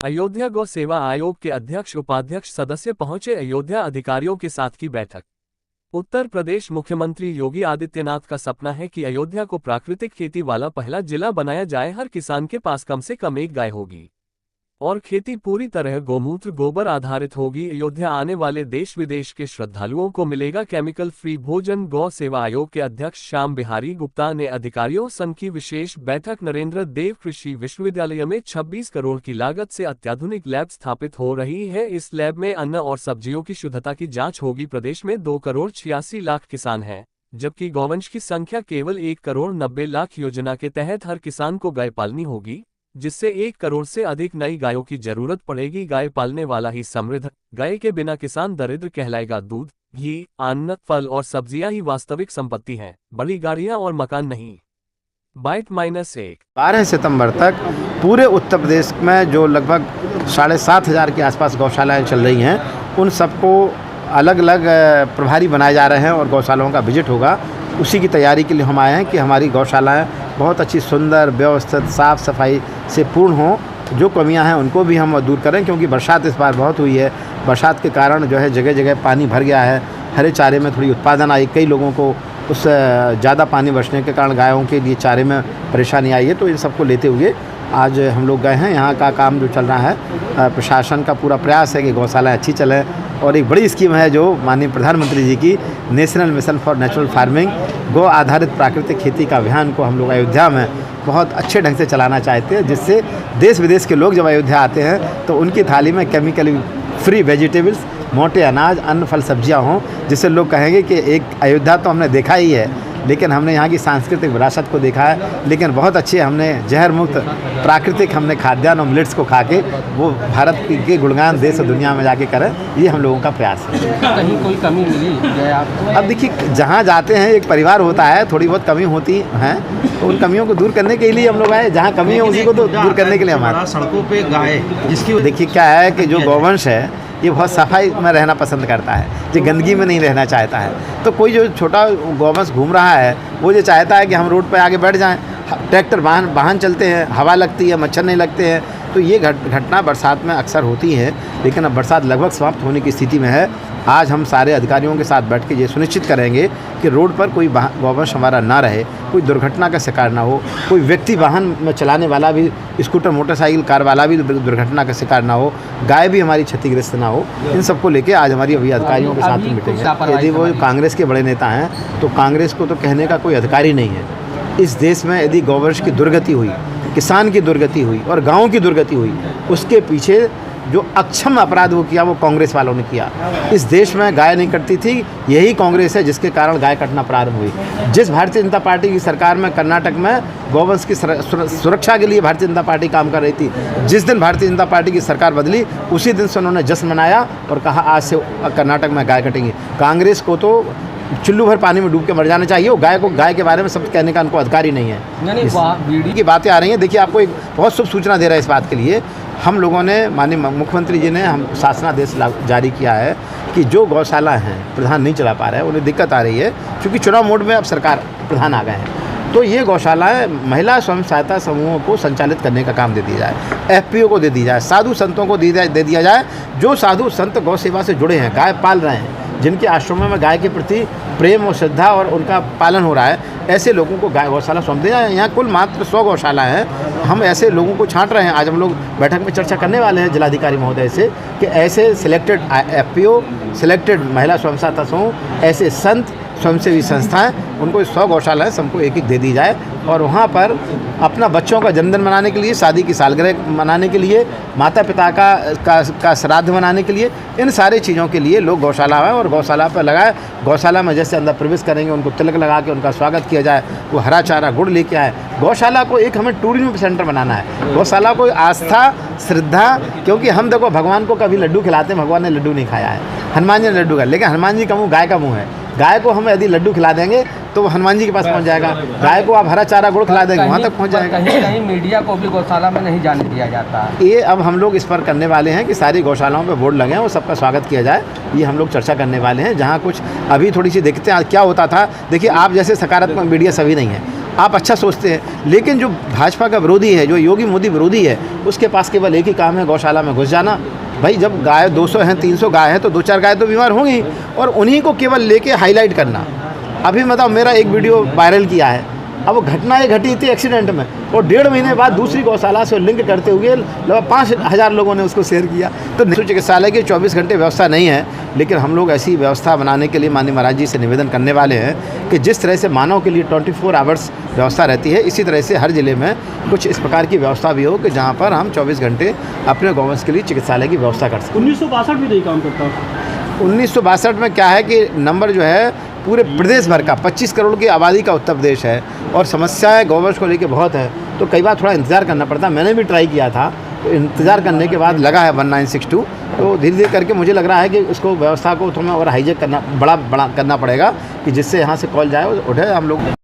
अयोध्या गौ सेवा आयोग के अध्यक्ष उपाध्यक्ष सदस्य पहुंचे अयोध्या अधिकारियों के साथ की बैठक। उत्तर प्रदेश मुख्यमंत्री योगी आदित्यनाथ का सपना है कि अयोध्या को प्राकृतिक खेती वाला पहला जिला बनाया जाए। हर किसान के पास कम से कम एक गाय होगी और खेती पूरी तरह गोमूत्र गोबर आधारित होगी। अयोध्या आने वाले देश विदेश के श्रद्धालुओं को मिलेगा केमिकल फ्री भोजन। गौ सेवा आयोग के अध्यक्ष श्याम बिहारी गुप्ता ने अधिकारियों संघ की विशेष बैठक। नरेंद्र देव कृषि विश्वविद्यालय में 26 करोड़ की लागत से अत्याधुनिक लैब स्थापित हो रही है। इस लैब में अन्न और सब्जियों की शुद्धता की जाँच होगी। प्रदेश में 2 करोड़ 86 लाख किसान हैं, जबकि गौवंश की संख्या केवल 1 करोड़ 90 लाख। योजना के तहत हर किसान को गाय पालनी होगी, जिससे 1 करोड़ से अधिक नई गायों की जरूरत पड़ेगी। गाय पालने वाला ही समृद्ध, गाय के बिना किसान दरिद्र कहलाएगा। दूध, घी, अन्न, फल और सब्जियां ही वास्तविक संपत्ति हैं, बड़ी गाड़ियां और मकान नहीं। -1 12 सितंबर तक पूरे उत्तर प्रदेश में जो लगभग 7,500 के आसपास गौशालाएं चल रही हैं, उन सबको अलग अलग प्रभारी बनाए जा रहे हैं और गौशालाओं का विजिट होगा। उसी की तैयारी के लिए हम आए हैं कि हमारी गौशालाएं बहुत अच्छी, सुंदर, व्यवस्थित, साफ़ सफाई से पूर्ण हों। जो कमियां हैं उनको भी हम दूर करें, क्योंकि बरसात इस बार बहुत हुई है। बरसात के कारण जो है जगह जगह पानी भर गया है। हरे चारे में थोड़ी उत्पादन आई, कई लोगों को उस ज़्यादा पानी बरसने के कारण गायों के लिए चारे में परेशानी आई है। तो इन सबको लेते हुए आज हम लोग गए हैं। यहाँ का काम जो चल रहा है, प्रशासन का पूरा प्रयास है कि गौशाला अच्छी चले। और एक बड़ी स्कीम है जो माननीय प्रधानमंत्री जी की national mission for natural farming, गौ आधारित प्राकृतिक खेती का अभियान को हम लोग अयोध्या में बहुत अच्छे ढंग से चलाना चाहते हैं, जिससे देश विदेश के लोग जब अयोध्या आते हैं तो उनकी थाली में केमिकल फ्री वेजिटेबल्स, मोटे अनाज, अन्न, फल, सब्जियां हों, जिससे लोग कहेंगे कि एक अयोध्या तो हमने देखा ही है, लेकिन हमने यहाँ की सांस्कृतिक विरासत को देखा है, लेकिन बहुत अच्छे हमने जहर मुक्त प्राकृतिक हमने खाद्यान्न और मिलेट्स को खा के वो भारत के गुणगान देश और दुनिया में जाके करें। ये हम लोगों का प्रयास है। कहीं कोई कमी मिली आपको? अब देखिए, जहाँ जाते हैं एक परिवार होता है, थोड़ी बहुत कमी होती हैं, तो उन कमियों को दूर करने के लिए हम लोग आए। जहाँ कमी है उसी को तो दूर करने के लिए हमारा सड़कों पे गाय, जिसकी देखिए क्या है कि जो गौवंश है ये बहुत सफाई में रहना पसंद करता है, जो गंदगी में नहीं रहना चाहता है। तो कोई जो छोटा गौवंश घूम रहा है वो ये चाहता है कि हम रोड पर आगे बैठ जाएं। ट्रैक्टर वाहन चलते हैं, हवा लगती है, मच्छर नहीं लगते हैं। तो ये घटना बरसात में अक्सर होती है, लेकिन अब बरसात लगभग समाप्त होने की स्थिति में है। आज हम सारे अधिकारियों के साथ बैठ के ये सुनिश्चित करेंगे कि रोड पर कोई गौवंश हमारा ना रहे, कोई दुर्घटना का शिकार ना हो, कोई व्यक्ति वाहन में चलाने वाला भी, स्कूटर, मोटरसाइकिल, कार वाला भी दुर्घटना का शिकार ना हो, गाय भी हमारी क्षतिग्रस्त ना हो। इन सबको लेके आज हमारी अभी अधिकारियों के साथ में मीटिंग है। यदि वो कांग्रेस के बड़े नेता हैं तो कांग्रेस को तो कहने का कोई अधिकार ही नहीं है। इस देश में यदि गौवंश की दुर्गति हुई, किसान की दुर्गति हुई और गाँव की दुर्गति हुई, उसके पीछे जो अक्षम अपराध वो किया वो कांग्रेस वालों ने किया। इस देश में गाय नहीं कटती थी, यही कांग्रेस है जिसके कारण गाय कटना प्रारंभ हुई। जिस भारतीय जनता पार्टी की सरकार में कर्नाटक में गौवंश की सुरक्षा के लिए भारतीय जनता पार्टी काम कर रही थी, जिस दिन भारतीय जनता पार्टी की सरकार बदली उसी दिन से उन्होंने जश्न मनाया और कहा आज से कर्नाटक में गाय कटेंगी। कांग्रेस को तो चुल्लू भर पानी में डूब के मर जाना चाहिए। वो गाय के बारे में सब कहने का उनको अधिकार ही नहीं है। इस की बातें आ रही हैं। देखिए, आपको एक बहुत शुभ सूचना दे रहा है इस बात के लिए। हम लोगों ने, माननीय मुख्यमंत्री जी ने हम शासनादेश जारी किया है कि जो गौशाला हैं प्रधान नहीं चला पा रहे हैं, उन्हें दिक्कत आ रही है, क्योंकि चुनाव मोड में अब सरकार प्रधान आ गए हैं। तो ये गौशालाएँ महिला स्वयं सहायता समूहों को संचालित करने का काम दे दिया जाए, FPO को दे दी जाए, साधु संतों को दे दिया जाए। जो साधु संत गौ सेवा से जुड़े हैं, गाय पाल रहे हैं, जिनके आश्रमों में गाय के प्रति प्रेम और श्रद्धा और उनका पालन हो रहा है, ऐसे लोगों को गाय गौशाला सौंप दिया। यहाँ कुल मात्र 100 गौशाला हैं। हम ऐसे लोगों को छांट रहे हैं। आज हम लोग बैठक में चर्चा करने वाले हैं जिलाधिकारी महोदय से कि ऐसे सिलेक्टेड FPO, सिलेक्टेड महिला स्वयं सहायता समूह, ऐसे संत स्वयंसेवी संस्थाएं, उनको 100 गौशालाएँ सबको एक एक दे दी जाए और वहाँ पर अपना बच्चों का जन्मदिन मनाने के लिए, शादी की सालगिरह मनाने के लिए, माता पिता का श्राद्ध मनाने के लिए, इन सारी चीज़ों के लिए लोग गौशाला आएँ और गौशाला पर लगाए। गौशाला में जैसे अंदर प्रवेश करेंगे उनको तिलक लगा के उनका स्वागत किया जाए, वो हरा चारा गुड़ लेके आए। गौशाला को एक हमें टूरिज्म सेंटर बनाना है। गौशाला को आस्था, श्रद्धा, क्योंकि हम देखो भगवान को कभी लड्डू खिलाते हैं, भगवान ने लड्डू नहीं खाया है, हनुमान जी ने लड्डू खाया, लेकिन हनुमान जी का मुँह गाय का मुँह है। गाय को हम यदि लड्डू खिला देंगे तो हनुमान जी के पास पहुंच जाएगा। गाय को आप हरा चारा गुड़ खिला देंगे, वहाँ तक पहुंच जाएगा। कहीं मीडिया को भी गौशाला में नहीं जाने दिया जाता। ये अब हम लोग इस पर करने वाले हैं कि सारी गौशालाओं पे बोर्ड लगे हैं, वो सबका स्वागत किया जाए। ये हम लोग चर्चा करने वाले हैं। जहाँ कुछ अभी थोड़ी सी देखते हैं क्या होता था। देखिए, आप जैसे सकारात्मक मीडिया सभी नहीं है। आप अच्छा सोचते हैं, लेकिन जो भाजपा का विरोधी है, जो योगी मोदी विरोधी है, उसके पास केवल एक ही काम है, गौशाला में घुस जाना। भाई जब गाय 200 हैं, 300 गाय हैं, तो 2-4 गाय तो बीमार होंगी, और उन्हीं को केवल लेके हाईलाइट करना। अभी मतलब मेरा एक वीडियो वायरल किया है, अब वो घटना ये घटी थी एक्सीडेंट में, और 1.5 महीने बाद दूसरी गौशाला से लिंक करते हुए लगभग 5,000 लोगों ने उसको शेयर किया। तो पशु चिकित्सालय की 24 घंटे व्यवस्था नहीं है, लेकिन हम लोग ऐसी व्यवस्था बनाने के लिए माननीय महाराज जी से निवेदन करने वाले हैं कि जिस तरह से मानव के लिए 24 आवर्स व्यवस्था रहती है, इसी तरह से हर ज़िले में कुछ इस प्रकार की व्यवस्था भी हो कि जहाँ पर हम 24 घंटे अपने गौवंश के लिए चिकित्सालय की व्यवस्था कर सकें। 1962 में यही काम करता हूँ। 1962 में क्या है कि नंबर जो है पूरे प्रदेश भर का 25 करोड़ की आबादी का उत्तर प्रदेश है, और समस्याएं गौवंश को लेकर बहुत है, तो कई बार थोड़ा इंतज़ार करना पड़ता है। मैंने भी ट्राई किया था, तो इंतज़ार करने के बाद लगा है 1962, तो धीरे धीरे करके मुझे लग रहा है कि उसको व्यवस्था को थोड़ा और हाईजेक करना बड़ा करना पड़ेगा, कि जिससे यहाँ से कॉल जाए उठे हम लोग